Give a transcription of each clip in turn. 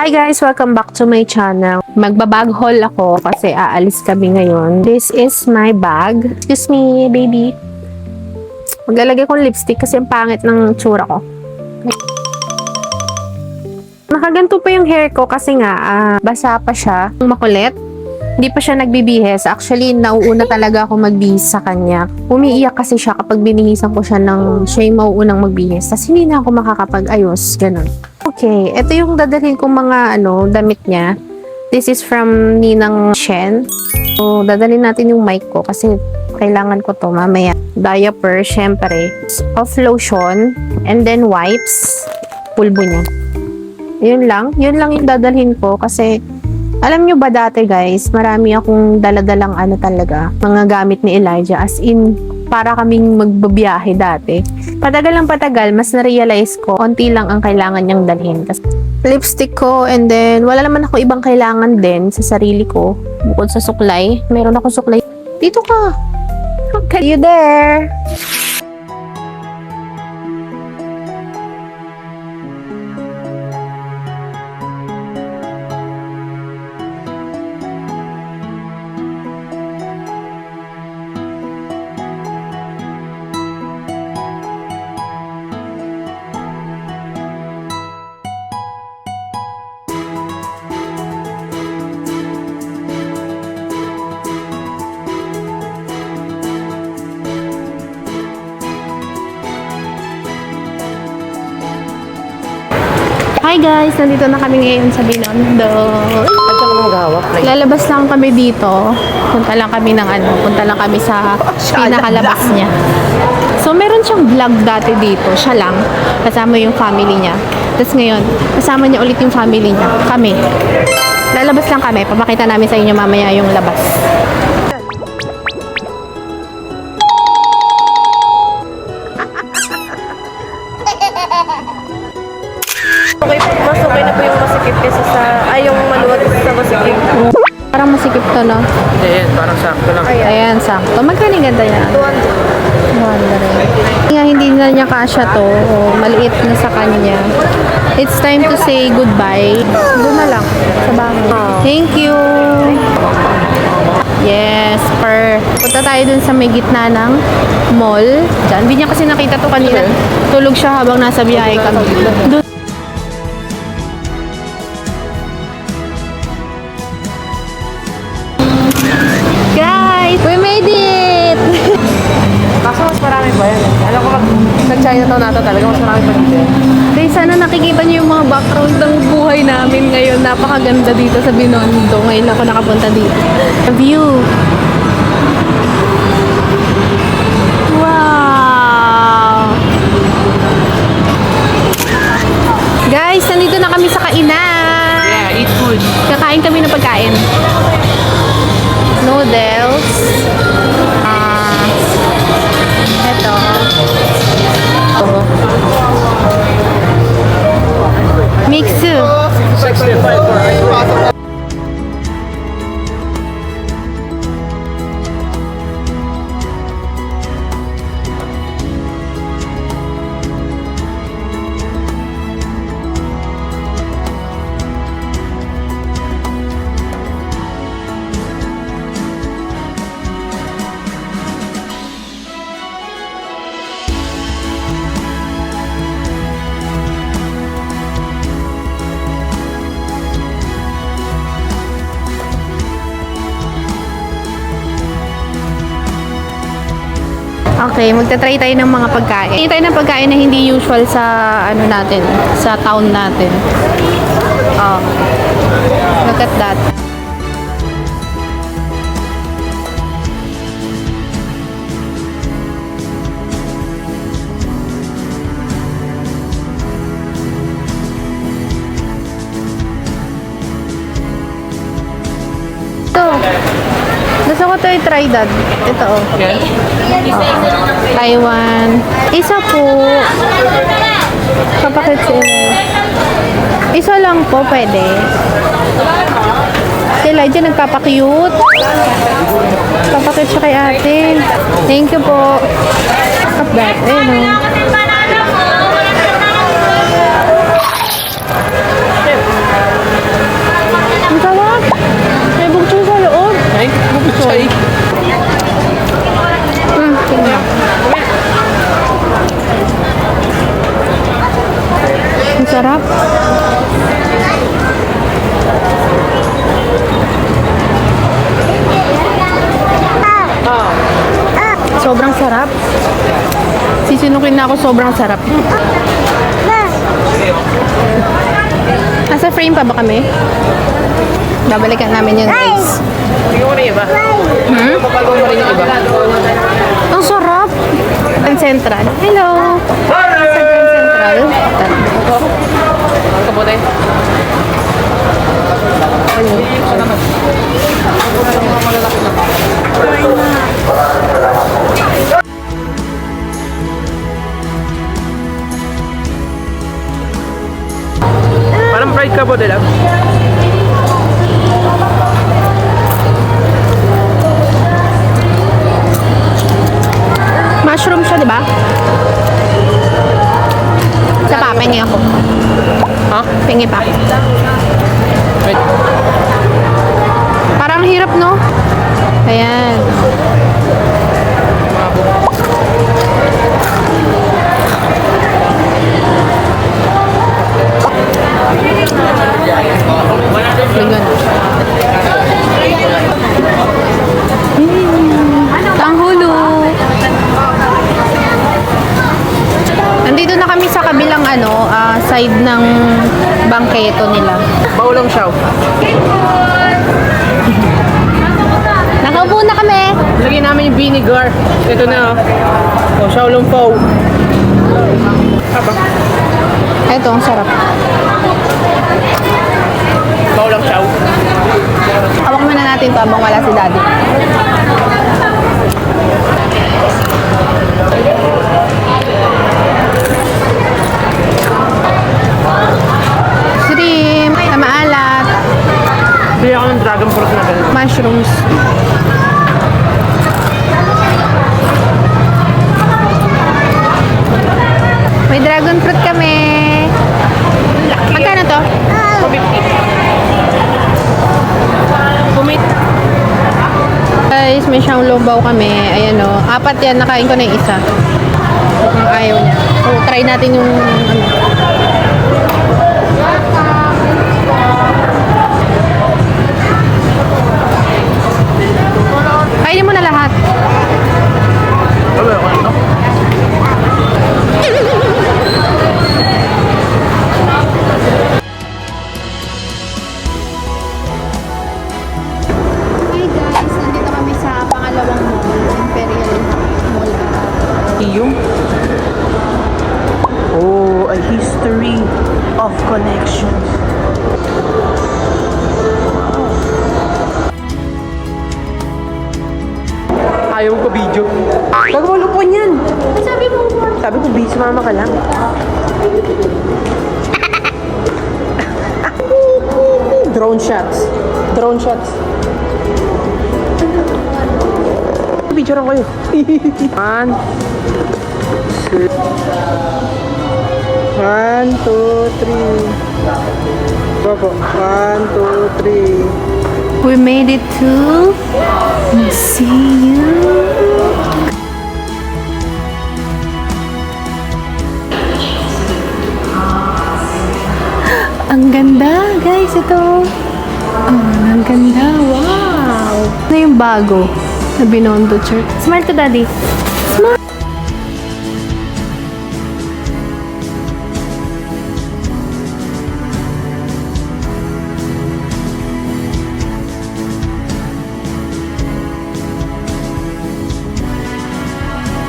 Hi guys! Welcome back to my channel. Magbabag haul ako kasi aalis kami ngayon. This is my bag. Excuse me, baby. Maglalagay kong lipstick kasi ang pangit ng tsura ko. Nakaganto pa yung hair ko kasi nga basa pa siya. Makulit. Hindi pa siya nagbibihis. Actually, nauuna talaga ako magbihis sa kanya. Umiiyak kasi siya kapag binihisan ko siya ng siya yung mauunang magbihis. Tapos hindi na ako makakapag-ayos. Ganun. Okay, ito yung dadalhin kong mga damit niya. This is from Ninang Shen. So, dadalhin natin yung mic ko kasi kailangan ko to mamaya. Diaper, syempre. Off lotion. And then wipes. Pulbo niya. Yun lang yung dadalhin ko kasi alam nyo ba dati guys, marami akong daladalang talaga, mga gamit ni Elijah. As in, para kaming magbabiyahe dati. Patagal lang patagal, mas na-realize ko, konti lang ang kailangan niyang dalhin. Lipstick ko, and then, wala naman ako ibang kailangan din sa sarili ko. Bukod sa suklay. Meron ako suklay. Dito ka! Okay, you there! Hi guys! Nandito na kami ngayon sa Binondo. Lalabas lang kami dito. Punta lang kami sa pinakalabas niya. So, meron siyang vlog dati dito. Siya lang. Kasama yung family niya. Tapos ngayon, kasama niya ulit yung family niya. Kami. Lalabas lang kami. Papakita namin sa inyo mamaya yung labas. Mas okay na po yung masikip kesa yung maluwag sa masikip. Parang masikip to, no? Hindi, yan. Parang sakto lang. Ayan, sakto. Magkano yung ganda yan? 200. Nga, hindi na niya kasya to. Maliit na sa kanya. It's time to say goodbye. Doon na lang. Sa bahay. Thank you. Yes, punta tayo dun sa may gitna ng mall. Diyan. Hindi niya kasi nakita to kanina. Tulog siya habang nasa biyahe kami. Doon. Guys, we made it! Kaso mas marami ba yan? Alam ko nag-Chinatown nato talaga mas marami pa dito. Guys, sana nakikita niyo yung mga background ng buhay namin ngayon. Napakaganda dito sa Binondo. Ngayon ako nakapunta dito. The view. Wow! Guys, nandito na kami sa kainan. Yeah, eat food. Kakain kami ng pagkain. Noodles. Ito. Mixu. 65 Okay, magta-try tayo ng mga pagkain. Try tayo ng pagkain na hindi usual sa natin, sa town natin. Look at that. Gusto ko to i-try that. Ito Taiwan. Isa po. Kapakit sila. Isa lang po pwede. Sila dyan nagpapakute. Papakit siya kay ate. Thank you po. Look at that. Ayun o. siya eh. Tingnan. Ang sarap. Sobrang sarap. Sisinukin na ako, sobrang sarap. Nasa frame pa ba kami? Babalikan namin yun, guys. Tingnan mo rin iba. Papagawa mo rin yung iba. Ang sarap! Grand Central. Hello! Sa Grand Central. Ang kabuti. Parang fried kabuti lang. Mushroom siya, di ba? Isa pa, pengi ako. Ha? Pengi pa. Wait. Parang hirap, no? Ayan. Ganyan. Tanghulo. Nandito na kami sa kabilang side ng bangketo nila. Baulong siyaw. Nakaupo na kami. Lagyan namin yung vinegar. Ito na oh. Oh, Xiaolong Pao. Aba. Ito, ang sarap. Baulong siyaw. Hawak muna natin to habang wala si Daddy. Shrimp, na maalat, Bili ako ng dragon fruit na ganun. mushrooms. May dragon fruit kami. Magkano to? 250. Kumit. Guys, may siyang lubaw kami. Ayan o. 4 yan. Nakain ko na yung isa. Mukhang ayaw niya. So, try natin yung Kainin mo na lahat. Ano ano? Hi guys, nandito kami sa pangalawang mall, Imperial Mall. Iyong? Oh, a history of connections. Ayaw ko video. Gagawalo po niyan. Sabi ko, busy mama ka lang. Drone shots. Drone shots. Video lang kayo. 1, 2, 1, 2, 3. Baba. 1, 2, 3. We made it to museum. Ang ganda, guys, ito. Ang ganda, wow. Ano yung bago na Binondo Church? Smile to Daddy. Smile.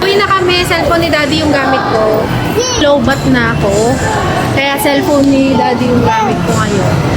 Uwi na kami, cellphone ni Daddy yung gamit ko. Lowbat na ako. Kaya cellphone ni Daddy yung gamit ko ngayon.